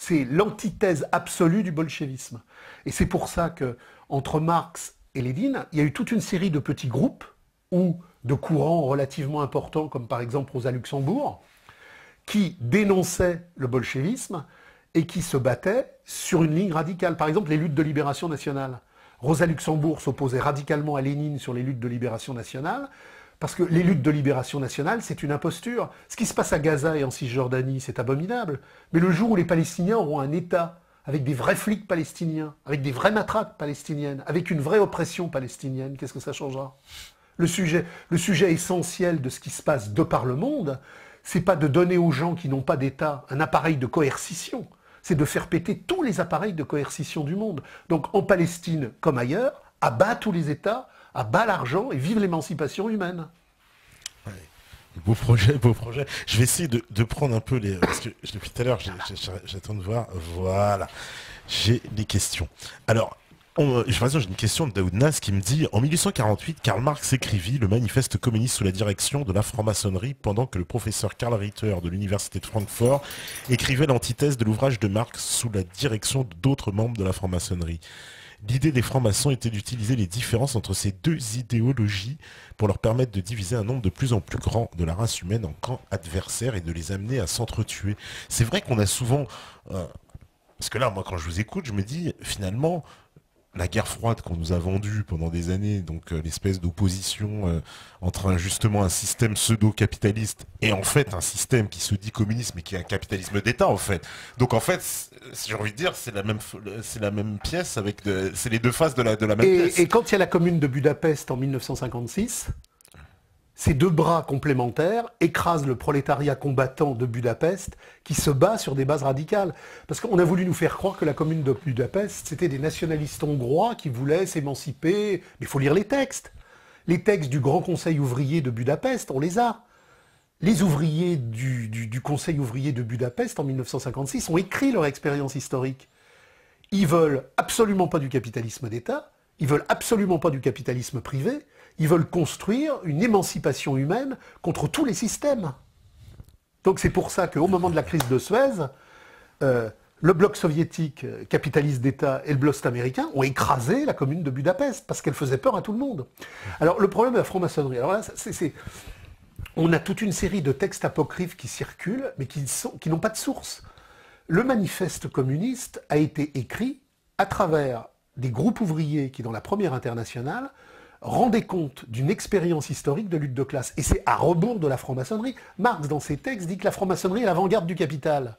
C'est l'antithèse absolue du bolchevisme. Et c'est pour ça que, entre Marx et Lénine, il y a eu toute une série de petits groupes ou de courants relativement importants, comme par exemple Rosa Luxembourg, qui dénonçaient le bolchevisme et qui se battaient sur une ligne radicale. Par exemple, les luttes de libération nationale. Rosa Luxembourg s'opposait radicalement à Lénine sur les luttes de libération nationale, parce que les luttes de libération nationale, c'est une imposture. Ce qui se passe à Gaza et en Cisjordanie, c'est abominable. Mais le jour où les Palestiniens auront un État, avec des vrais flics palestiniens, avec des vraies matraques palestiniennes, avec une vraie oppression palestinienne, qu'est-ce que ça changera ? Le sujet essentiel de ce qui se passe de par le monde, c'est pas de donner aux gens qui n'ont pas d'État un appareil de coercition, c'est de faire péter tous les appareils de coercition du monde. Donc en Palestine comme ailleurs, à bas tous les États, à bas l'argent et vive l'émancipation humaine. Ouais. Beau projet, beau projet. Je vais essayer de prendre un peu les... Parce que depuis tout à l'heure, j'attends de voir. Voilà. J'ai des questions. Alors, j'ai une question de Daoud Nas qui me dit « En 1848, Karl Marx écrivit le manifeste communiste sous la direction de la franc-maçonnerie pendant que le professeur Karl Ritter de l'université de Francfort écrivait l'antithèse de l'ouvrage de Marx sous la direction d'autres membres de la franc-maçonnerie. L'idée des francs-maçons était d'utiliser les différences entre ces deux idéologies pour leur permettre de diviser un nombre de plus en plus grand de la race humaine en camps adversaires et de les amener à s'entretuer. » C'est vrai qu'on a souvent... parce que là, moi, quand je vous écoute, je me dis, finalement... La guerre froide qu'on nous a vendue pendant des années, donc l'espèce d'opposition entre justement un système pseudo-capitaliste et en fait un système qui se dit communiste mais qui est un capitalisme d'État en fait. Donc en fait, si j'ai envie de dire, c'est la même pièce avec c'est les deux faces de la même pièce. Et quand il y a la commune de Budapest en 1956, ces deux bras complémentaires écrasent le prolétariat combattant de Budapest qui se bat sur des bases radicales. Parce qu'on a voulu nous faire croire que la commune de Budapest, c'était des nationalistes hongrois qui voulaient s'émanciper. Mais il faut lire les textes. Les textes du Grand Conseil ouvrier de Budapest, on les a. Les ouvriers du Conseil ouvrier de Budapest en 1956 ont écrit leur expérience historique. Ils veulent absolument pas du capitalisme d'État, ils veulent absolument pas du capitalisme privé, ils veulent construire une émancipation humaine contre tous les systèmes. Donc c'est pour ça qu'au moment de la crise de Suez, le bloc soviétique capitaliste d'État et le bloc américain ont écrasé la commune de Budapest parce qu'elle faisait peur à tout le monde. Alors le problème de la franc-maçonnerie, alors là, on a toute une série de textes apocryphes qui circulent, mais qui n'ont pas de source. Le manifeste communiste a été écrit à travers des groupes ouvriers qui, dans la première internationale, rendaient compte d'une expérience historique de lutte de classe. Et c'est à rebours de la franc-maçonnerie. Marx, dans ses textes, dit que la franc-maçonnerie est l'avant-garde du capital.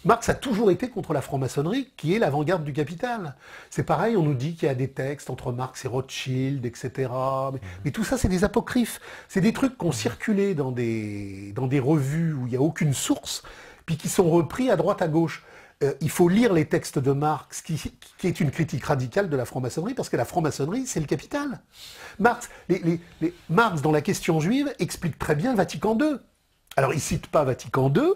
Marx a toujours été contre la franc-maçonnerie, qui est l'avant-garde du capital. C'est pareil, on nous dit qu'il y a des textes entre Marx et Rothschild, etc. Mais tout ça, c'est des apocryphes. C'est des trucs qui ont circulé dans des revues où il n'y a aucune source, puis qui sont repris à droite à gauche. Il faut lire les textes de Marx, qui est une critique radicale de la franc-maçonnerie, parce que la franc-maçonnerie, c'est le capital. Marx, Marx, dans la question juive, explique très bien Vatican II. Alors, il ne cite pas Vatican II,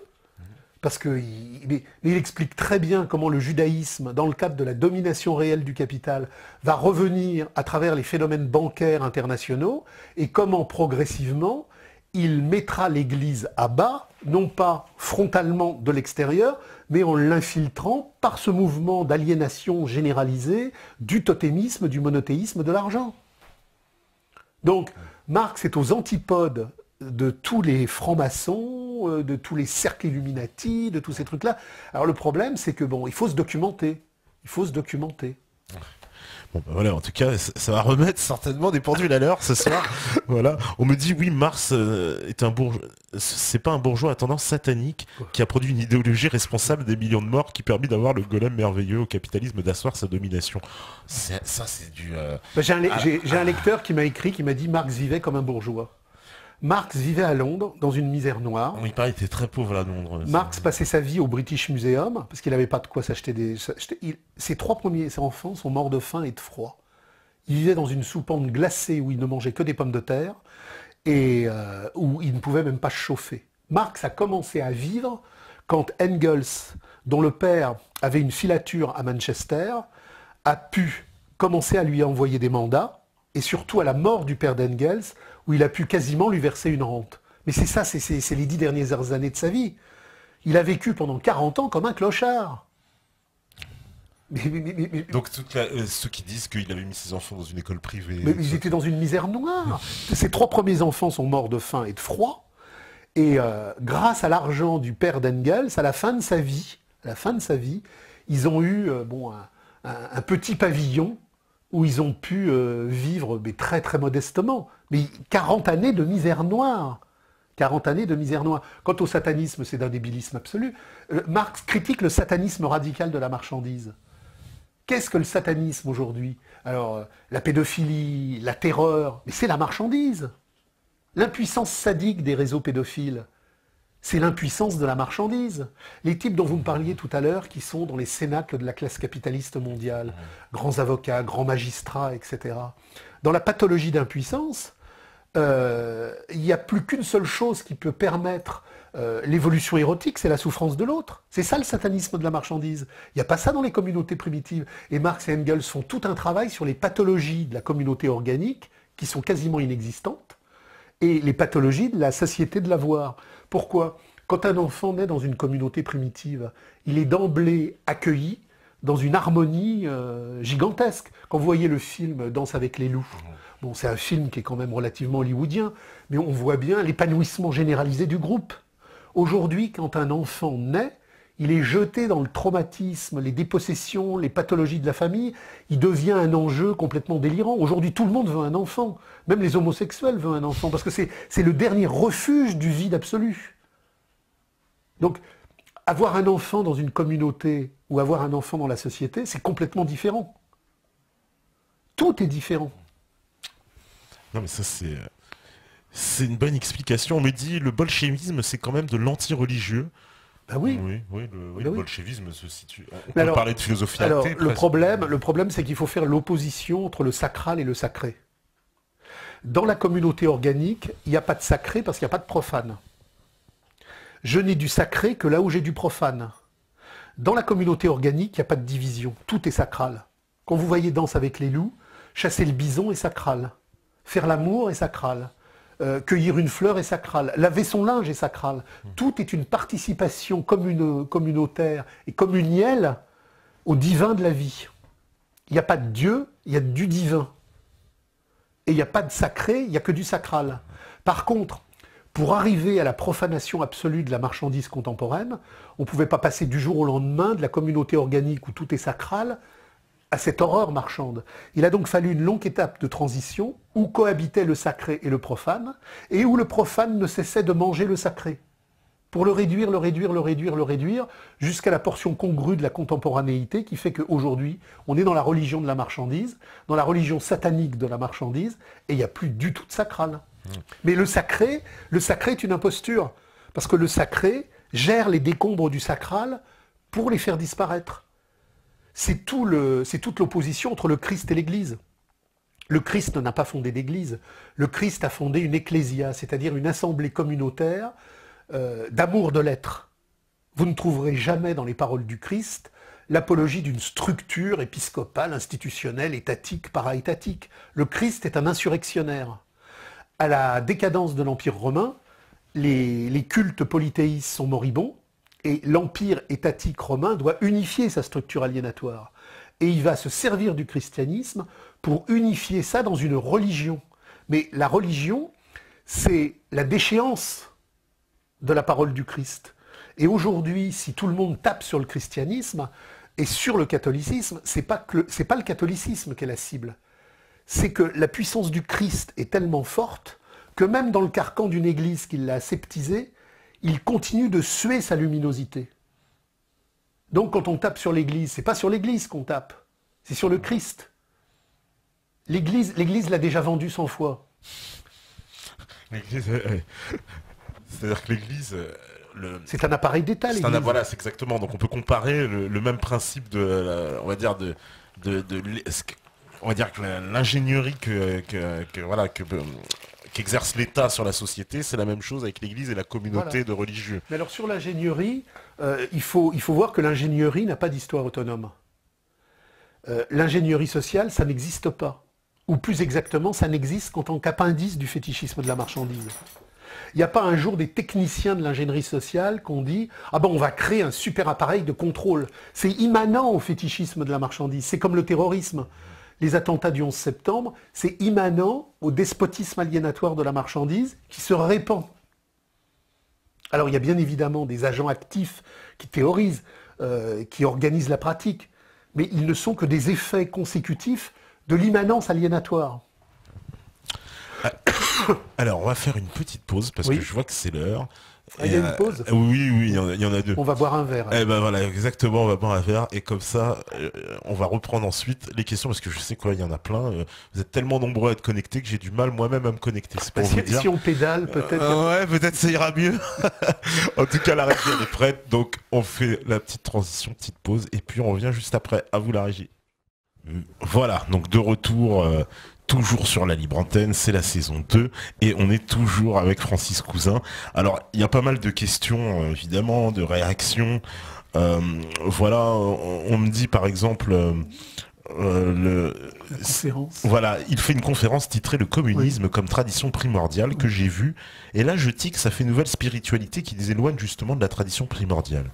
parce qu'il explique très bien comment le judaïsme, dans le cadre de la domination réelle du capital, va revenir à travers les phénomènes bancaires internationaux, et comment progressivement, il mettra l'Église à bas, non pas frontalement de l'extérieur, mais en l'infiltrant par ce mouvement d'aliénation généralisée du totémisme, du monothéisme de l'argent. Donc, Marx est aux antipodes de tous les francs-maçons, de tous les cercles Illuminati, de tous ces trucs-là. Alors le problème, c'est que bon, il faut se documenter. Il faut se documenter. Bon, ben voilà, en tout cas, ça va remettre certainement des pendules à l'heure ce soir. Voilà. On me dit, oui, Marx est un bourgeois. C'est pas un bourgeois à tendance satanique qui a produit une idéologie responsable des millions de morts qui permet d'avoir le golem merveilleux au capitalisme d'asseoir sa domination. Ça, c'est du... J'ai un lecteur qui m'a écrit, qui m'a dit, Marx vivait comme un bourgeois. Marx vivait à Londres, dans une misère noire. Il paraît qu'il était très pauvre à Londres. Marx passait sa vie au British Museum, parce qu'il n'avait pas de quoi s'acheter des... Ses trois premiers enfants sont morts de faim et de froid. Il vivait dans une soupente glacée où il ne mangeait que des pommes de terre, et où il ne pouvait même pas chauffer. Marx a commencé à vivre quand Engels, dont le père avait une filature à Manchester, a pu commencer à lui envoyer des mandats, et surtout à la mort du père d'Engels, où il a pu quasiment lui verser une rente. Mais c'est ça, c'est les 10 dernières années de sa vie. Il a vécu pendant 40 ans comme un clochard. Donc ceux qui disent qu'il avait mis ses enfants dans une école privée... Mais ils étaient dans une misère noire. Ses 3 premiers enfants sont morts de faim et de froid. Et grâce à l'argent du père d'Engels, à la fin de sa vie, ils ont eu un petit pavillon où ils ont pu vivre mais très très modestement. Mais 40 années de misère noire. 40 années de misère noire. Quant au satanisme, c'est d'un débilisme absolu. Marx critique le satanisme radical de la marchandise. Qu'est-ce que le satanisme aujourd'hui? Alors, la pédophilie, la terreur, mais c'est la marchandise. L'impuissance sadique des réseaux pédophiles, c'est l'impuissance de la marchandise. Les types dont vous me parliez tout à l'heure, qui sont dans les cénacles de la classe capitaliste mondiale, grands avocats, grands magistrats, etc. Dans la pathologie d'impuissance, il n'y a plus qu'une seule chose qui peut permettre l'évolution érotique, c'est la souffrance de l'autre. C'est ça le satanisme de la marchandise. Il n'y a pas ça dans les communautés primitives. Et Marx et Engels font tout un travail sur les pathologies de la communauté organique, qui sont quasiment inexistantes, et les pathologies de la société de l'avoir. Pourquoi? Quand un enfant naît dans une communauté primitive, il est d'emblée accueilli dans une harmonie gigantesque. Quand vous voyez le film Danse avec les loups, bon, c'est un film qui est quand même relativement hollywoodien, mais on voit bien l'épanouissement généralisé du groupe. Aujourd'hui, quand un enfant naît, il est jeté dans le traumatisme, les dépossessions, les pathologies de la famille. Il devient un enjeu complètement délirant. Aujourd'hui, tout le monde veut un enfant. Même les homosexuels veulent un enfant, parce que c'est le dernier refuge du vide absolu. Donc, avoir un enfant dans une communauté ou avoir un enfant dans la société, c'est complètement différent. Tout est différent. Non, mais ça, c'est une bonne explication. On me dit le bolchevisme, c'est quand même de l'anti-religieux. Ben oui. Le bolchevisme se situe. On peut parler de philosophie alors, athée. Le problème, c'est qu'il faut faire l'opposition entre le sacral et le sacré. Dans la communauté organique, il n'y a pas de sacré parce qu'il n'y a pas de profane. Je n'ai du sacré que là où j'ai du profane. Dans la communauté organique, il n'y a pas de division. Tout est sacral. Quand vous voyez Danse avec les loups, chasser le bison est sacral. Faire l'amour est sacral. Cueillir une fleur est sacral. Laver son linge est sacral. Tout est une participation communautaire et communielle au divin de la vie. Il n'y a pas de Dieu, il y a du divin. Et il n'y a pas de sacré, il n'y a que du sacral. Par contre, pour arriver à la profanation absolue de la marchandise contemporaine, on ne pouvait pas passer du jour au lendemain de la communauté organique où tout est sacral à cette horreur marchande. Il a donc fallu une longue étape de transition où cohabitaient le sacré et le profane, et où le profane ne cessait de manger le sacré, pour le réduire, jusqu'à la portion congrue de la contemporanéité qui fait qu'aujourd'hui, on est dans la religion de la marchandise, dans la religion satanique de la marchandise, et il n'y a plus du tout de sacral. Mais le sacré est une imposture, parce que le sacré gère les décombres du sacral pour les faire disparaître. C'est toute l'opposition entre le Christ et l'Église. Le Christ n'a pas fondé d'Église. Le Christ a fondé une ecclésia, c'est-à-dire une assemblée communautaire d'amour de l'être. Vous ne trouverez jamais dans les paroles du Christ l'apologie d'une structure épiscopale, institutionnelle, étatique, para-étatique. Le Christ est un insurrectionnaire. À la décadence de l'Empire romain, les cultes polythéistes sont moribonds, et l'empire étatique romain doit unifier sa structure aliénatoire. Et il va se servir du christianisme pour unifier ça dans une religion. Mais la religion, c'est la déchéance de la parole du Christ. Et aujourd'hui, si tout le monde tape sur le christianisme et sur le catholicisme, c'est pas le catholicisme qui est la cible. C'est que la puissance du Christ est tellement forte que même dans le carcan d'une église qui l'a aseptisée, il continue de suer sa luminosité. Donc quand on tape sur l'Église, c'est pas sur l'Église qu'on tape, c'est sur le Christ. L'Église l'a déjà vendu 100 fois. L'Église, c'est-à-dire que l'Église... C'est un appareil d'État, l'Église. Voilà, c'est exactement. Donc on peut comparer le même principe on va dire que l'ingénierie qu'exerce l'État sur la société, c'est la même chose avec l'Église et la communauté de religieux. Mais alors sur l'ingénierie, il faut voir que l'ingénierie n'a pas d'histoire autonome. L'ingénierie sociale, ça n'existe pas. Ou plus exactement, ça n'existe qu'en tant qu'appendice du fétichisme de la marchandise. Il n'y a pas un jour des techniciens de l'ingénierie sociale qu'on dit « Ah ben on va créer un super appareil de contrôle ». C'est immanent au fétichisme de la marchandise. C'est comme le terrorisme. Les attentats du 11 septembre, c'est immanent au despotisme aliénatoire de la marchandise qui se répand. Alors il y a bien évidemment des agents actifs qui théorisent, qui organisent la pratique, mais ils ne sont que des effets consécutifs de l'immanence aliénatoire. Alors, on va faire une petite pause parce que je vois que c'est l'heure. Il y a une pause ? Oui, il y en a deux. On va boire un verre. Eh ben voilà, exactement, on va boire un verre et comme ça, on va reprendre ensuite les questions parce que je sais quoi, il y en a plein. Vous êtes tellement nombreux à être connectés que j'ai du mal moi-même à me connecter. C'est pour vous dire. Si on pédale, peut-être. Ouais, peut-être ça ira mieux. En tout cas, la régie elle est prête, donc on fait la petite transition, petite pause et puis on revient juste après. À vous la régie. Voilà, donc de retour. Toujours sur la libre antenne, c'est la saison 2 et on est toujours avec Francis Cousin. Alors, il y a pas mal de questions, évidemment, de réactions. Voilà, on me dit par exemple... la conférence. Voilà, il fait une conférence titrée « Le communisme comme tradition primordiale » que j'ai vue. Et là, je tique, ça fait nouvelle spiritualité qui les éloigne justement de la tradition primordiale.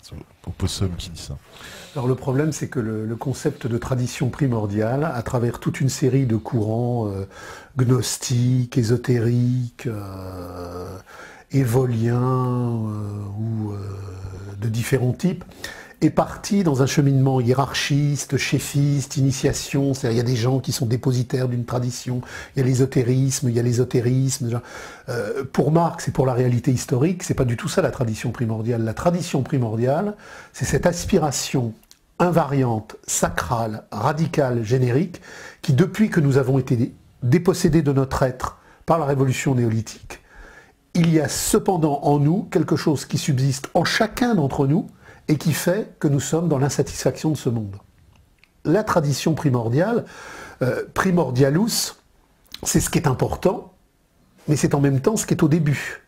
C'est Opossum qui dit ça. Alors le problème, c'est que le concept de tradition primordiale, à travers toute une série de courants gnostiques, ésotériques, évoliens ou de différents types, est parti dans un cheminement hiérarchiste, chéfiste, initiation. C'est-à-dire, il y a des gens qui sont dépositaires d'une tradition, il y a l'ésotérisme, il y a l'ésotérisme. Pour Marx et pour la réalité historique, c'est pas du tout ça la tradition primordiale. La tradition primordiale, c'est cette aspiration invariante, sacrale, radicale, générique, qui depuis que nous avons été dépossédés de notre être par la révolution néolithique, il y a cependant en nous quelque chose qui subsiste en chacun d'entre nous et qui fait que nous sommes dans l'insatisfaction de ce monde. La tradition primordiale, primordialus, c'est ce qui est important, mais c'est en même temps ce qui est au début.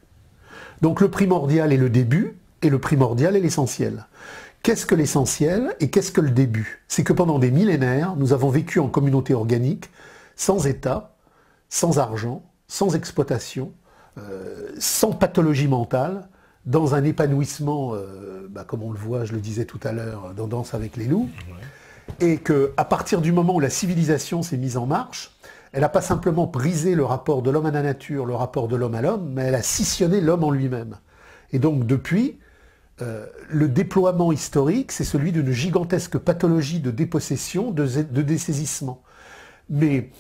Donc le primordial est le début, et le primordial est l'essentiel. Qu'est-ce que l'essentiel et qu'est-ce que le début? C'est que pendant des millénaires, nous avons vécu en communauté organique, sans État, sans argent, sans exploitation, sans pathologie mentale, dans un épanouissement, comme on le voit, je le disais tout à l'heure, dans Danse avec les loups, et qu'à partir du moment où la civilisation s'est mise en marche, elle n'a pas simplement brisé le rapport de l'homme à la nature, le rapport de l'homme à l'homme, mais elle a scissionné l'homme en lui-même. Et donc depuis, le déploiement historique, c'est celui d'une gigantesque pathologie de dépossession, de dessaisissement. Mais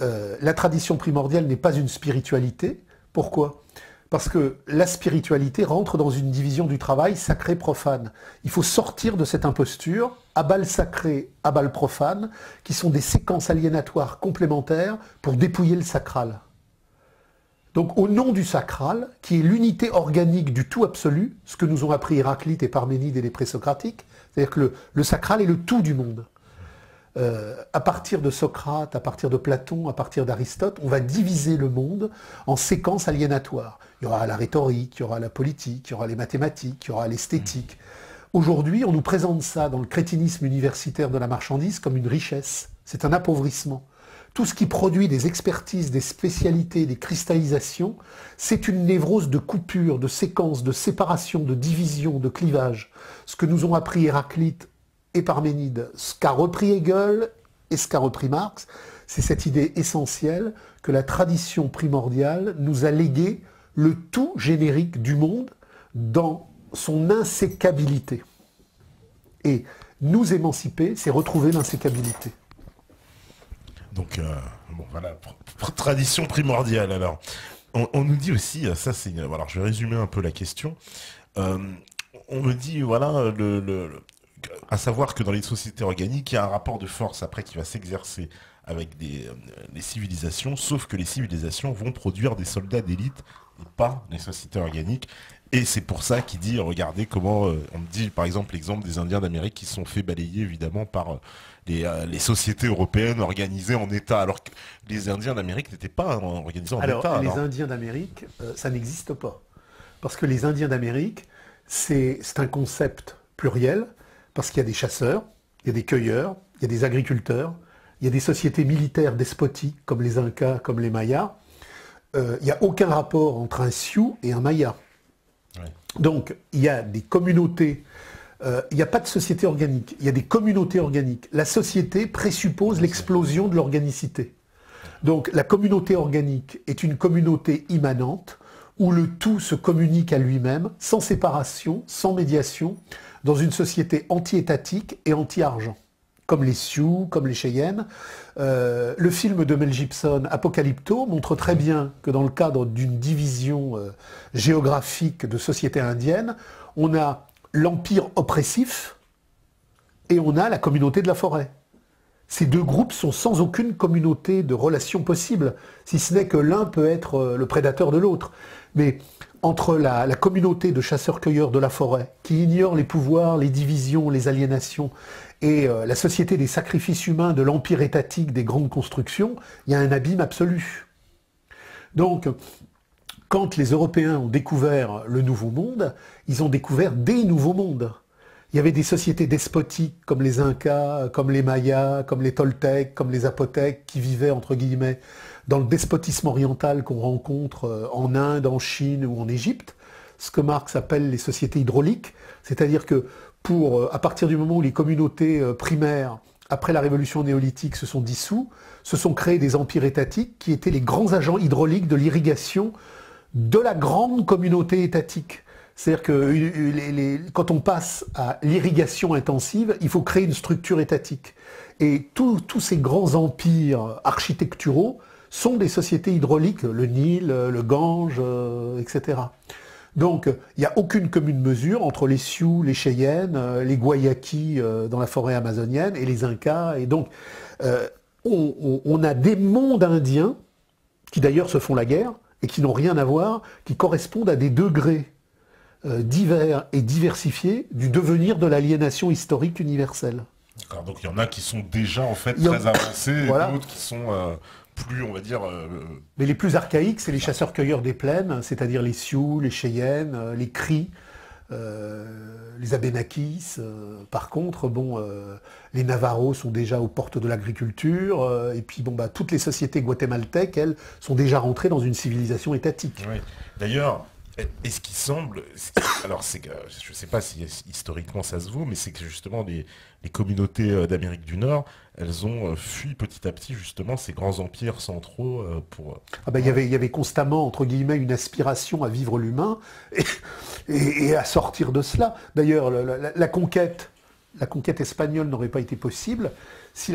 la tradition primordiale n'est pas une spiritualité. Pourquoi ? Parce que la spiritualité rentre dans une division du travail sacré-profane. Il faut sortir de cette imposture, abat le sacré, abat le profane, qui sont des séquences aliénatoires complémentaires pour dépouiller le sacral. Donc au nom du sacral, qui est l'unité organique du tout absolu, ce que nous ont appris Héraclite et Parménide et les présocratiques, c'est-à-dire que le sacral est le tout du monde. À partir de Socrate, à partir de Platon, à partir d'Aristote, on va diviser le monde en séquences aliénatoires. Il y aura la rhétorique, il y aura la politique, il y aura les mathématiques, il y aura l'esthétique. Aujourd'hui, on nous présente ça dans le crétinisme universitaire de la marchandise comme une richesse. C'est un appauvrissement. Tout ce qui produit des expertises, des spécialités, des cristallisations, c'est une névrose de coupure, de séquence, de séparation, de division, de clivage. Ce que nous ont appris Héraclite et Parménide, ce qu'a repris Hegel et ce qu'a repris Marx, c'est cette idée essentielle que la tradition primordiale nous a légué le tout générique du monde dans son insécabilité. Et nous émanciper, c'est retrouver l'insécabilité. Donc, bon, voilà, tradition primordiale, alors. On nous dit aussi, ça c'est... Alors, je vais résumer un peu la question. On me dit, voilà, à savoir que dans les sociétés organiques, il y a un rapport de force après qui va s'exercer avec les civilisations, sauf que les civilisations vont produire des soldats d'élite et pas les sociétés organiques. Et c'est pour ça qu'il dit, regardez comment, on me dit par exemple l'exemple des Indiens d'Amérique qui se sont fait balayer évidemment par les sociétés européennes organisées en État, alors que les Indiens d'Amérique n'étaient pas organisés en État. Les Indiens d'Amérique, ça n'existe pas. Parce que les Indiens d'Amérique, c'est un concept pluriel, parce qu'il y a des chasseurs, il y a des cueilleurs, il y a des agriculteurs, il y a des sociétés militaires despotiques comme les Incas, comme les Mayas, il n'y a aucun rapport entre un Sioux et un Maya. Ouais. Donc, il y a des communautés, il n'y a pas de société organique, il y a des communautés organiques. La société présuppose l'explosion de l'organicité. Donc, la communauté organique est une communauté immanente où le tout se communique à lui-même, sans séparation, sans médiation, dans une société anti-étatique et anti-argent, comme les Sioux, comme les Cheyennes. Le film de Mel Gibson, Apocalypto, montre très bien que dans le cadre d'une division géographique de société indienne, on a l'empire oppressif et on a la communauté de la forêt. Ces deux groupes sont sans aucune communauté de relations possible, si ce n'est que l'un peut être le prédateur de l'autre. Mais entre la communauté de chasseurs-cueilleurs de la forêt, qui ignore les pouvoirs, les divisions, les aliénations, et la société des sacrifices humains de l'empire étatique des grandes constructions, il y a un abîme absolu. Donc, quand les Européens ont découvert le Nouveau Monde, ils ont découvert des nouveaux mondes. Il y avait des sociétés despotiques comme les Incas, comme les Mayas, comme les Toltecs, comme les Zapotèques, qui vivaient, entre guillemets, dans le despotisme oriental qu'on rencontre en Inde, en Chine ou en Égypte, ce que Marx appelle les sociétés hydrauliques, c'est-à-dire que à partir du moment où les communautés primaires, après la révolution néolithique, se sont dissous, se sont créés des empires étatiques qui étaient les grands agents hydrauliques de l'irrigation de la grande communauté étatique. C'est-à-dire que quand on passe à l'irrigation intensive, il faut créer une structure étatique. Et tous ces grands empires architecturaux sont des sociétés hydrauliques, le Nil, le Gange, etc. Donc, il n'y a aucune commune mesure entre les Sioux, les Cheyennes, les Guayaquis dans la forêt amazonienne et les Incas. Et donc, on a des mondes indiens qui d'ailleurs se font la guerre et qui n'ont rien à voir, qui correspondent à des degrés divers et diversifiés du devenir de l'aliénation historique universelle. D'accord, donc il y en a qui sont déjà en fait très avancés, voilà. Et d'autres qui sont plus, on va dire... Mais les plus archaïques, c'est les chasseurs-cueilleurs des plaines, c'est-à-dire les Sioux, les Cheyennes, les Cris, les Abénakis. Par contre, les Navarros sont déjà aux portes de l'agriculture, et puis toutes les sociétés guatémaltèques, elles, sont déjà rentrées dans une civilisation étatique. Oui. D'ailleurs, est-ce qu'il semble... Alors, c'est que, je ne sais pas si historiquement ça se vaut, mais c'est que justement les communautés d'Amérique du Nord, elles ont fui petit à petit justement ces grands empires centraux pour... Il y avait constamment, entre guillemets, une aspiration à vivre l'humain et à sortir de cela. D'ailleurs, la conquête espagnole n'aurait pas été possible si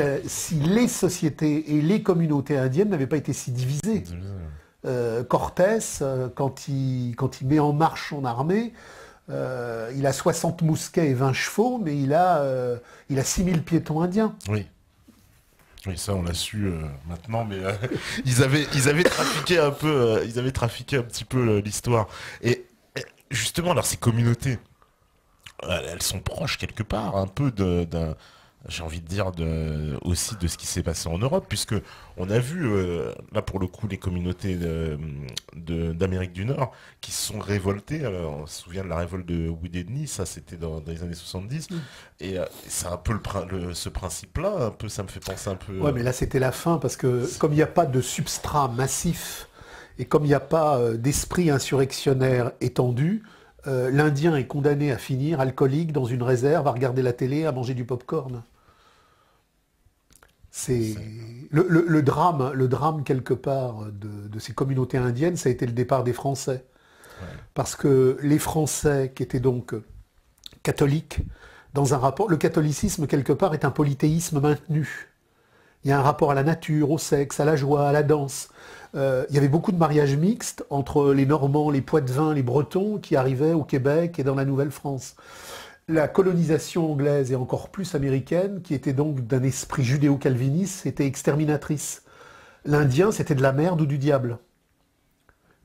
les sociétés et les communautés indiennes n'avaient pas été si divisées. Cortés, quand il met en marche son armée, il a 60 mousquets et 20 chevaux, mais il a 6000 piétons indiens. Oui. Oui, ça on l'a su maintenant, mais ils avaient trafiqué un peu, ils avaient trafiqué un petit peu l'histoire. Et justement, alors ces communautés, elles sont proches quelque part, un peu j'ai envie de dire aussi de ce qui s'est passé en Europe, puisque on a vu là pour le coup les communautés d'Amérique du Nord qui se sont révoltées. On se souvient de la révolte de Wounded Knee, ça c'était dans les années 70, et c'est un peu ce principe-là, un peu, ça me fait penser un peu. Ouais, mais là c'était la fin, parce que comme il n'y a pas de substrat massif et comme il n'y a pas d'esprit insurrectionnaire étendu, l'Indien est condamné à finir alcoolique dans une réserve, à regarder la télé, à manger du pop-corn. C'est le drame quelque part de ces communautés indiennes, ça a été le départ des Français. Ouais. Parce que les Français, qui étaient donc catholiques, dans un rapport, le catholicisme quelque part est un polythéisme maintenu. Il y a un rapport à la nature, au sexe, à la joie, à la danse. Il y avait beaucoup de mariages mixtes entre les Normands, les Poitevins, les Bretons qui arrivaient au Québec et dans la Nouvelle-France. La colonisation anglaise et encore plus américaine, qui était donc d'un esprit judéo-calviniste, était exterminatrice. L'Indien, c'était de la merde ou du diable.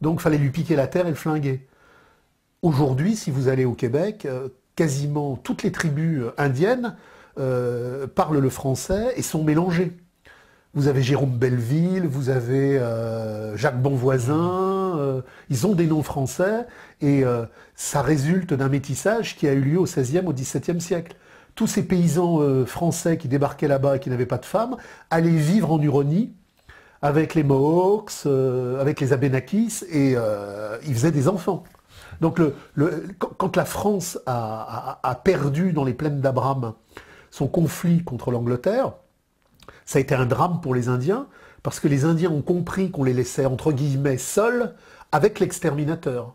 Donc il fallait lui piquer la terre et le flinguer. Aujourd'hui, si vous allez au Québec, quasiment toutes les tribus indiennes parlent le français et sont mélangées. Vous avez Jérôme Belleville, vous avez Jacques Bonvoisin, ils ont des noms français et ça résulte d'un métissage qui a eu lieu au XVIe, au XVIIe siècle. Tous ces paysans français qui débarquaient là-bas et qui n'avaient pas de femmes allaient vivre en Huronie avec les Mohawks, avec les Abénakis, et ils faisaient des enfants. Donc quand la France a perdu dans les plaines d'Abraham son conflit contre l'Angleterre, ça a été un drame pour les Indiens, parce que les Indiens ont compris qu'on les laissait, entre guillemets, seuls avec l'exterminateur.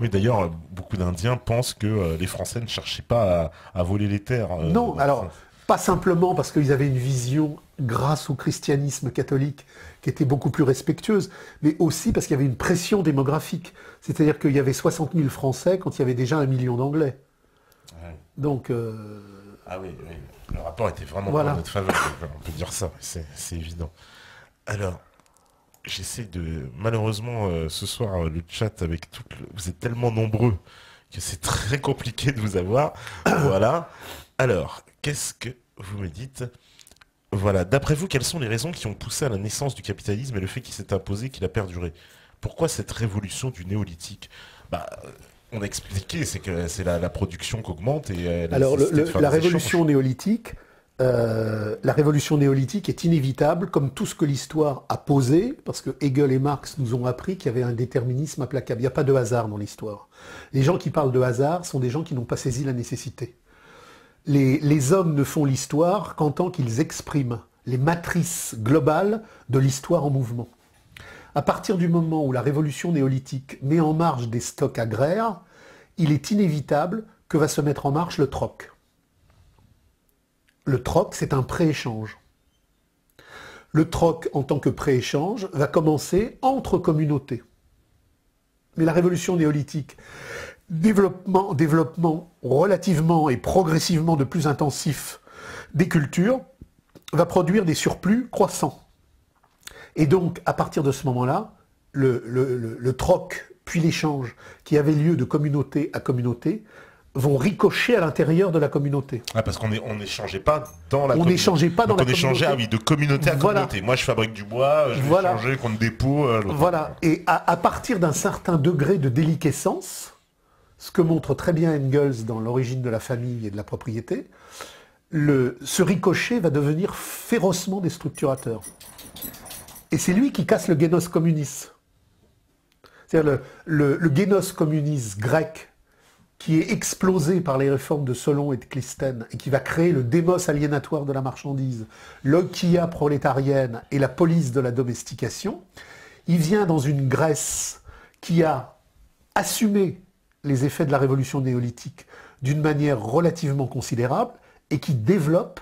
Oui, d'ailleurs, beaucoup d'Indiens pensent que les Français ne cherchaient pas à voler les terres. Non, alors, pas simplement parce qu'ils avaient une vision, grâce au christianisme catholique, qui était beaucoup plus respectueuse, mais aussi parce qu'il y avait une pression démographique. C'est-à-dire qu'il y avait 60 000 Français quand il y avait déjà 1 million d'Anglais. Ouais. Donc... Ah oui, oui, le rapport était vraiment voilà. en notre faveur, on peut dire ça, c'est évident. Alors, j'essaie de... Malheureusement, ce soir, le chat avec tout... Vous êtes tellement nombreux que c'est très compliqué de vous avoir. Voilà. Alors, qu'est-ce que vous me dites? Voilà. D'après vous, quelles sont les raisons qui ont poussé à la naissance du capitalisme et le fait qu'il s'est imposé, qu'il a perduré? Pourquoi cette révolution du néolithique? On a expliqué, c'est que c'est la production qui augmente et alors la révolution néolithique, est inévitable, comme tout ce que l'histoire a posé, parce que Hegel et Marx nous ont appris qu'il y avait un déterminisme implacable. Il n'y a pas de hasard dans l'histoire. Les gens qui parlent de hasard sont des gens qui n'ont pas saisi la nécessité. Les hommes ne font l'histoire qu'en tant qu'ils expriment les matrices globales de l'histoire en mouvement. À partir du moment où la révolution néolithique met en marche des stocks agraires, il est inévitable que va se mettre en marche le troc. Le troc, c'est un pré-échange. Le troc, en tant que pré-échange, va commencer entre communautés. Mais la révolution néolithique, développement relativement et progressivement de plus intensif des cultures, va produire des surplus croissants. Et donc, à partir de ce moment-là, le troc, puis l'échange, qui avait lieu de communauté à communauté, vont ricocher à l'intérieur de la communauté. Ah, parce qu'on n'échangeait pas dans la communauté. On n'échangeait pas dans la communauté. On échangeait, de communauté à communauté. Moi, je fabrique du bois, je vais échanger contre des pots. Voilà. Et à partir d'un certain degré de déliquescence, ce que montre très bien Engels dans l'origine de la famille et de la propriété, ce ricochet va devenir férocement déstructurateur. Et c'est lui qui casse le génos communis. C'est-à-dire le génos communis grec qui est explosé par les réformes de Solon et de Clisthène et qui va créer le démos aliénatoire de la marchandise, l'oikia prolétarienne et la police de la domestication. Il vient dans une Grèce qui a assumé les effets de la révolution néolithique d'une manière relativement considérable et qui développe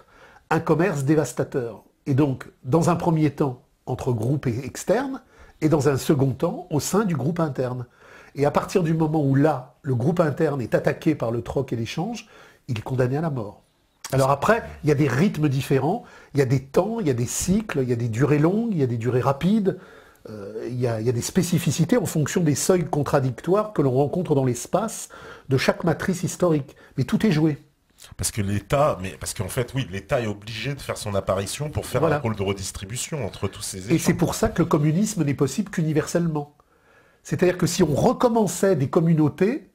un commerce dévastateur. Et donc, dans un premier temps, entre groupes externes, et dans un second temps, au sein du groupe interne. Et à partir du moment où là, le groupe interne est attaqué par le troc et l'échange, il est condamné à la mort. Alors après, il y a des rythmes différents, il y a des temps, il y a des cycles, il y a des durées longues, il y a des durées rapides, il y a des spécificités en fonction des seuils contradictoires que l'on rencontre dans l'espace de chaque matrice historique. Mais tout est joué. Parce qu'en fait, oui, l'État est obligé de faire son apparition pour faire un rôle de redistribution entre tous ces échanges. Et c'est pour ça que le communisme n'est possible qu'universellement. C'est-à-dire que si on recommençait des communautés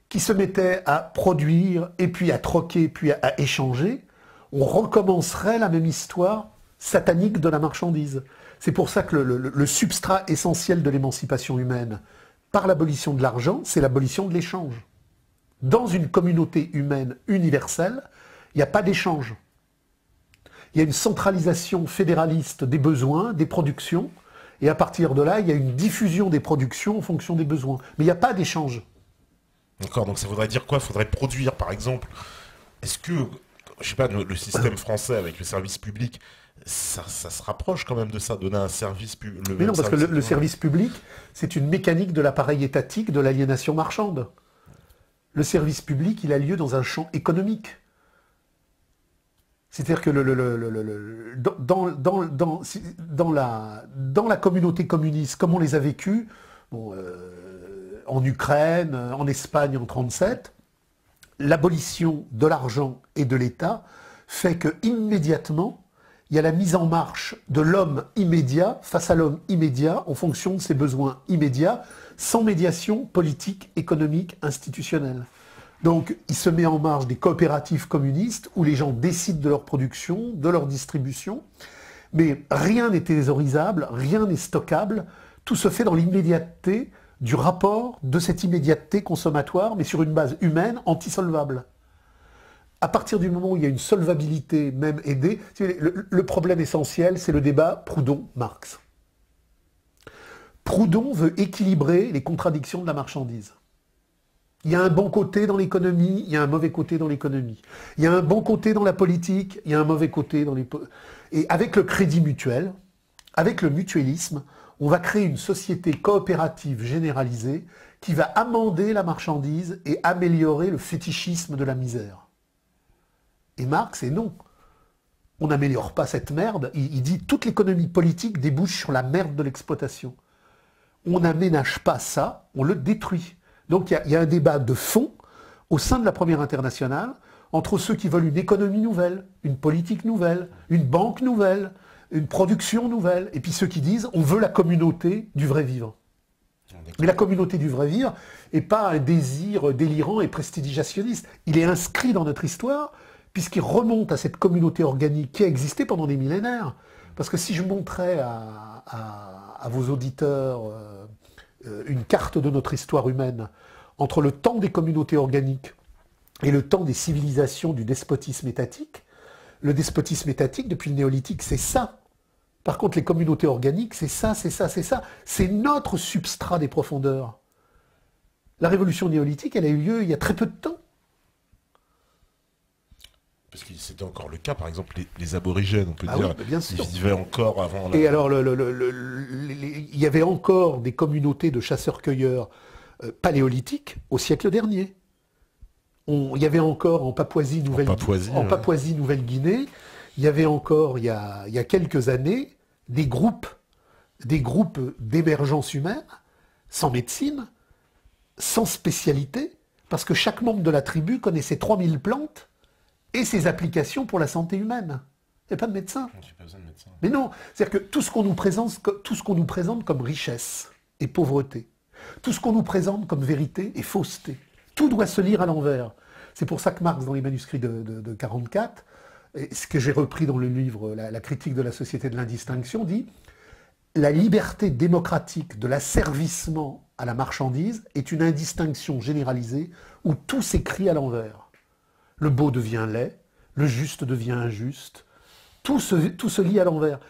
qui se mettaient à produire, et puis à troquer, puis à échanger, on recommencerait la même histoire satanique de la marchandise. C'est pour ça que le substrat essentiel de l'émancipation humaine, par l'abolition de l'argent, c'est l'abolition de l'échange. Dans une communauté humaine universelle, il n'y a pas d'échange. Il y a une centralisation fédéraliste des besoins, des productions, et à partir de là, il y a une diffusion des productions en fonction des besoins. Mais il n'y a pas d'échange. D'accord, donc ça voudrait dire quoi? Il faudrait produire, par exemple. Est-ce que, je sais pas, le système français avec le service public, ça se rapproche quand même de ça, donner un service public? Mais non, parce que le service public, c'est une mécanique de l'appareil étatique de l'aliénation marchande. Le service public, il a lieu dans un champ économique. C'est-à-dire que dans la communauté communiste, comme on les a vécues, en Ukraine, en Espagne en 1937, l'abolition de l'argent et de l'État fait que immédiatement, il y a la mise en marche de l'homme immédiat face à l'homme immédiat en fonction de ses besoins immédiats, sans médiation politique, économique, institutionnelle. Donc, il se met en marche des coopératives communistes où les gens décident de leur production, de leur distribution, Mais rien n'est thésaurisable, rien n'est stockable, tout se fait dans l'immédiateté du rapport de cette immédiateté consommatoire, mais sur une base humaine antisolvable. À partir du moment où il y a une solvabilité même aidée, le problème essentiel, c'est le débat Proudhon-Marx. Proudhon veut équilibrer les contradictions de la marchandise. Il y a un bon côté dans l'économie, il y a un mauvais côté dans l'économie. Il y a un bon côté dans la politique, il y a un mauvais côté dans les... Et avec le crédit mutuel, avec le mutualisme, on va créer une société coopérative généralisée qui va amender la marchandise et améliorer le fétichisme de la misère. Et Marx, et non. On n'améliore pas cette merde. Il dit toute l'économie politique débouche sur la merde de l'exploitation. On n'aménage pas ça, on le détruit. Donc il y a un débat de fond au sein de la Première Internationale entre ceux qui veulent une économie nouvelle, une politique nouvelle, une banque nouvelle, une production nouvelle, et puis ceux qui disent on veut la communauté du vrai vivant. Mais la communauté du vrai vivre n'est pas un désir délirant et prestidigitionniste. Il est inscrit dans notre histoire puisqu'il remonte à cette communauté organique qui a existé pendant des millénaires. Parce que si je montrais à vos auditeurs une carte de notre histoire humaine entre le temps des communautés organiques et le temps des civilisations du despotisme étatique, le despotisme étatique, depuis le néolithique, c'est ça. Par contre, les communautés organiques, c'est ça, c'est ça, c'est ça. C'est notre substrat des profondeurs. La révolution néolithique, elle a eu lieu il y a très peu de temps. Parce que c'était encore le cas, par exemple, les aborigènes, on peut dire, oui, bien sûr. Ils vivaient encore avant... Et alors, il y avait encore des communautés de chasseurs-cueilleurs paléolithiques au siècle dernier. Il y avait encore en Papouasie-Nouvelle-Guinée, il y avait encore, il y a quelques années, des groupes d'émergence humaine, sans médecine, sans spécialité, parce que chaque membre de la tribu connaissait 3000 plantes et ses applications pour la santé humaine. Il n'y a pas de médecin. J'ai pas besoin de médecin. Mais non, c'est-à-dire que tout ce qu'on nous présente comme richesse et pauvreté, tout ce qu'on nous présente comme vérité et fausseté, tout doit se lire à l'envers. C'est pour ça que Marx, dans les manuscrits de 1944, ce que j'ai repris dans le livre La critique de la société de l'indistinction, dit « La liberté démocratique de l'asservissement à la marchandise est une indistinction généralisée où tout s'écrit à l'envers. Le beau devient laid, le juste devient injuste, tout se lit à l'envers. »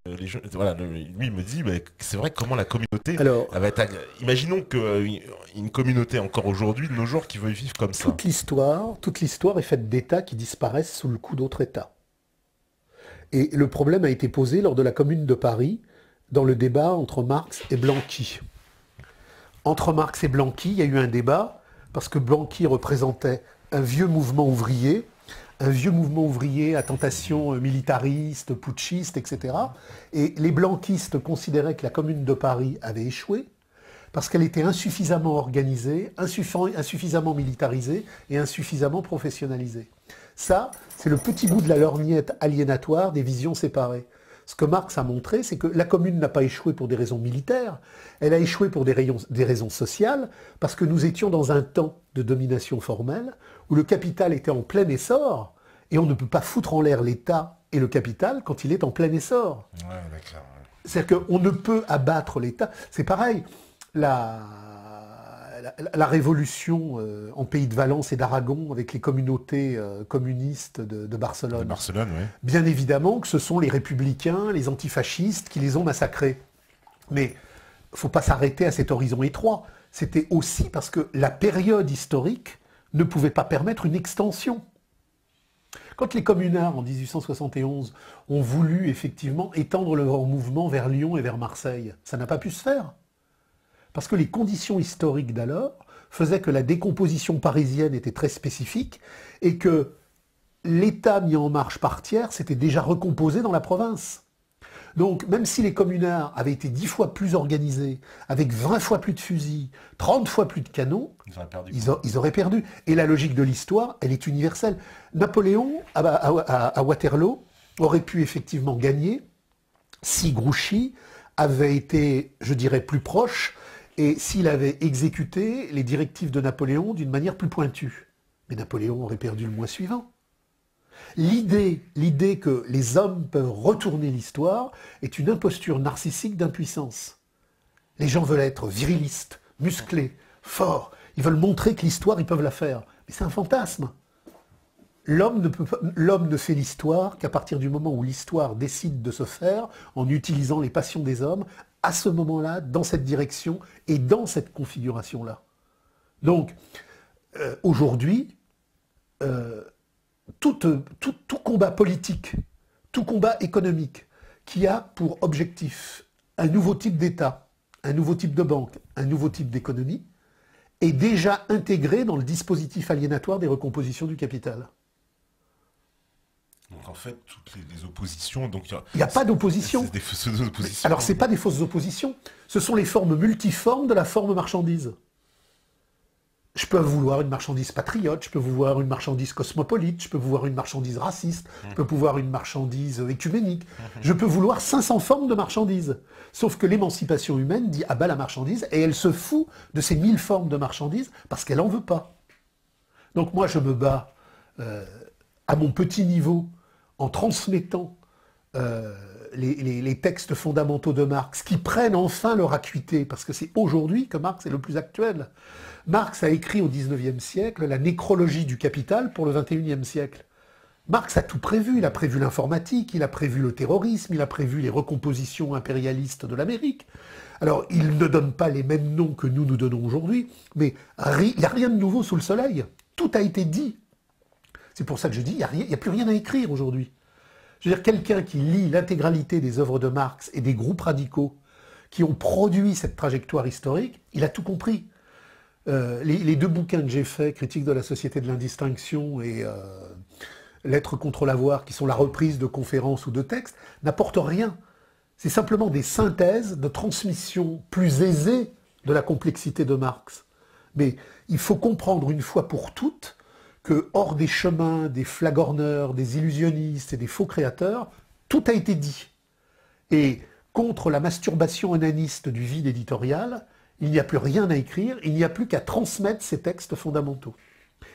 Lui me dit, c'est vrai comment la communauté... elle va être, imaginons qu'une communauté encore aujourd'hui, de nos jours, qui veut vivre comme ça. Toute l'histoire est faite d'États qui disparaissent sous le coup d'autres États. Et le problème a été posé lors de la Commune de Paris, dans le débat entre Marx et Blanqui. Entre Marx et Blanqui, il y a eu un débat, parce que Blanqui représentait un vieux mouvement ouvrier à tentation militariste, putschiste, etc. Et les blanquistes considéraient que la Commune de Paris avait échoué parce qu'elle était insuffisamment organisée, insuffisamment militarisée et insuffisamment professionnalisée. Ça, c'est le petit bout de la lorgnette aliénatoire des visions séparées. Ce que Marx a montré, c'est que la Commune n'a pas échoué pour des raisons militaires, elle a échoué pour des raisons sociales, parce que nous étions dans un temps de domination formelle, où le capital était en plein essor, et on ne peut pas foutre en l'air l'État et le capital quand il est en plein essor. Ouais, d'accord. C'est-à-dire qu'on ne peut abattre l'État. C'est pareil, la révolution en pays de Valence et d'Aragon avec les communautés communistes de Barcelone. Oui. Bien évidemment que ce sont les républicains, les antifascistes qui les ont massacrés. Mais il ne faut pas s'arrêter à cet horizon étroit. C'était aussi parce que la période historique ne pouvait pas permettre une extension. Quand les communards, en 1871, ont voulu effectivement étendre leur mouvement vers Lyon et vers Marseille, ça n'a pas pu se faire. Parce que les conditions historiques d'alors faisaient que la décomposition parisienne était très spécifique et que l'État mis en marche par tiers s'était déjà recomposé dans la province. Donc, même si les communards avaient été 10 fois plus organisés, avec 20 fois plus de fusils, 30 fois plus de canons, ils auraient perdu. Et la logique de l'histoire, elle est universelle. Napoléon, à Waterloo, aurait pu effectivement gagner si Grouchy avait été, je dirais, plus proche et s'il avait exécuté les directives de Napoléon d'une manière plus pointue. Mais Napoléon aurait perdu le mois suivant. L'idée que les hommes peuvent retourner l'histoire est une imposture narcissique d'impuissance. Les gens veulent être virilistes, musclés, forts. Ils veulent montrer que l'histoire, ils peuvent la faire. Mais c'est un fantasme. L'homme ne fait l'histoire qu'à partir du moment où l'histoire décide de se faire en utilisant les passions des hommes, à ce moment-là, dans cette direction et dans cette configuration-là. Donc, aujourd'hui, tout combat politique, tout combat économique qui a pour objectif un nouveau type d'État, un nouveau type de banque, un nouveau type d'économie, est déjà intégré dans le dispositif aliénatoire des recompositions du capital. Donc en fait, toutes les oppositions... Donc il n'y a pas d'opposition. C'est des fausses oppositions. Alors ce n'est pas des fausses oppositions, ce sont les formes multiformes de la forme marchandise. Je peux vouloir une marchandise patriote, je peux vouloir une marchandise cosmopolite, je peux vouloir une marchandise raciste, je peux vouloir une marchandise écuménique, je peux vouloir 500 formes de marchandises. Sauf que l'émancipation humaine dit « ah bah la marchandise » et elle se fout de ces 1000 formes de marchandises parce qu'elle n'en veut pas. Donc moi je me bats à mon petit niveau en transmettant les textes fondamentaux de Marx qui prennent enfin leur acuité, parce que c'est aujourd'hui que Marx est le plus actuel. Marx a écrit au XIXe siècle la nécrologie du capital pour le XXIe siècle. Marx a tout prévu, il a prévu l'informatique, il a prévu le terrorisme, il a prévu les recompositions impérialistes de l'Amérique. Alors, il ne donne pas les mêmes noms que nous donnons aujourd'hui, mais il n'y a rien de nouveau sous le soleil. Tout a été dit. C'est pour ça que je dis, il n'y a plus rien à écrire aujourd'hui. Je veux dire, quelqu'un qui lit l'intégralité des œuvres de Marx et des groupes radicaux qui ont produit cette trajectoire historique, il a tout compris. Les deux bouquins que j'ai faits, Critique de la société de l'indistinction et Lettres contre l'avoir, qui sont la reprise de conférences ou de textes, n'apportent rien. C'est simplement des synthèses de transmission plus aisées de la complexité de Marx. Mais il faut comprendre une fois pour toutes que hors des chemins, des flagorneurs, des illusionnistes et des faux créateurs, tout a été dit. Et contre la masturbation onaniste du vide éditorial, il n'y a plus rien à écrire, il n'y a plus qu'à transmettre ces textes fondamentaux,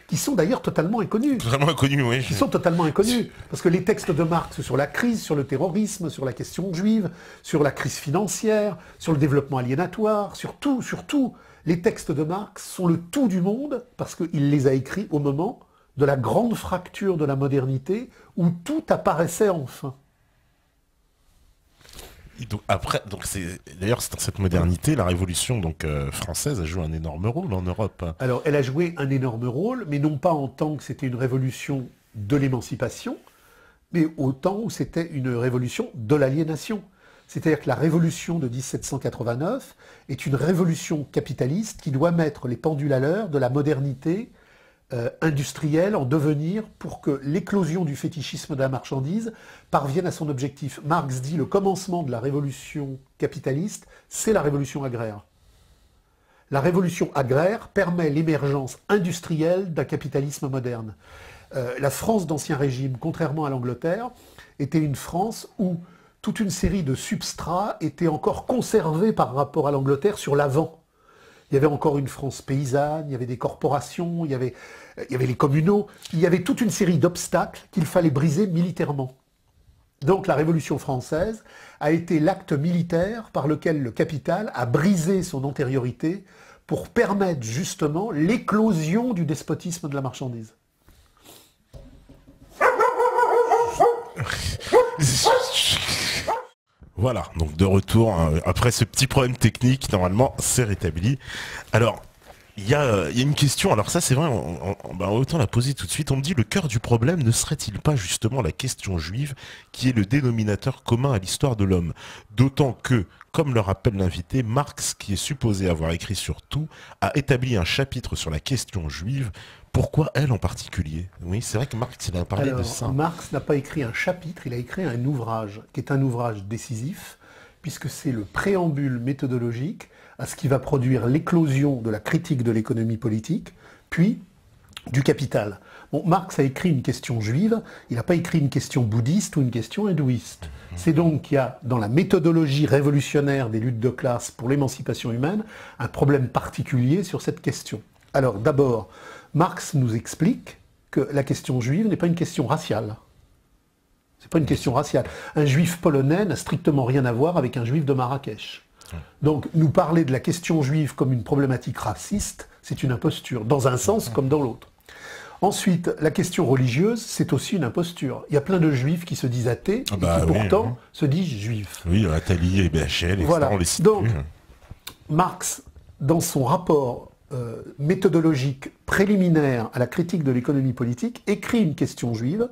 qui sont d'ailleurs totalement inconnus. Totalement inconnus, oui. Qui sont totalement inconnus. Parce que les textes de Marx sur la crise, sur le terrorisme, sur la question juive, sur la crise financière, sur le développement aliénatoire, sur tout, les textes de Marx sont le tout du monde parce qu'il les a écrits au moment de la grande fracture de la modernité où tout apparaissait enfin. Et donc après, d'ailleurs, c'est dans cette modernité, la Révolution française a joué un énorme rôle en Europe. Alors, elle a joué un énorme rôle, mais non pas en tant que c'était une révolution de l'émancipation, mais autant où c'était une révolution de l'aliénation. C'est-à-dire que la révolution de 1789 est une révolution capitaliste qui doit mettre les pendules à l'heure de la modernité industrielle en devenir pour que l'éclosion du fétichisme de la marchandise parvienne à son objectif. Marx dit le commencement de la révolution capitaliste, c'est la révolution agraire. La révolution agraire permet l'émergence industrielle d'un capitalisme moderne. La France d'Ancien Régime, contrairement à l'Angleterre, était une France où toute une série de substrats étaient encore conservés par rapport à l'Angleterre sur l'avant. Il y avait encore une France paysanne, il y avait des corporations, il y avait les communaux, il y avait toute une série d'obstacles qu'il fallait briser militairement. Donc la Révolution française a été l'acte militaire par lequel le capital a brisé son antériorité pour permettre justement l'éclosion du despotisme de la marchandise. Voilà, donc de retour, après ce petit problème technique, normalement c'est rétabli. Alors, il y a une question, alors ça c'est vrai, autant la poser tout de suite. On me dit, le cœur du problème ne serait-il pas justement la question juive, qui est le dénominateur commun à l'histoire de l'homme? D'autant que, comme le rappelle l'invité, Marx, qui est supposé avoir écrit sur tout, a établi un chapitre sur la question juive. Pourquoi elle en particulier? Oui, c'est vrai que Marx, il a parlé de ça. Marx n'a pas écrit un chapitre, il a écrit un ouvrage, qui est un ouvrage décisif, puisque c'est le préambule méthodologique à ce qui va produire l'éclosion de la critique de l'économie politique, puis du capital. Bon, Marx a écrit une question juive, il n'a pas écrit une question bouddhiste ou une question hindouiste. C'est donc qu'il y a, dans la méthodologie révolutionnaire des luttes de classe pour l'émancipation humaine, un problème particulier sur cette question. Alors, d'abord, Marx nous explique que la question juive n'est pas une question raciale. C'est pas une question raciale. Un juif polonais n'a strictement rien à voir avec un juif de Marrakech. Donc, nous parler de la question juive comme une problématique raciste, c'est une imposture, dans un sens comme dans l'autre. Ensuite, la question religieuse, c'est aussi une imposture. Il y a plein de juifs qui se disent athées, et qui pourtant se disent juifs. Oui, Attali et BHL, voilà. on les cite. Donc, Marx, dans son rapport méthodologique préliminaire à la critique de l'économie politique, écrit une question juive,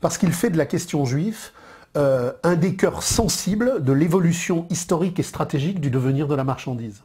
parce qu'il fait de la question juive un des cœurs sensibles de l'évolution historique et stratégique du devenir de la marchandise.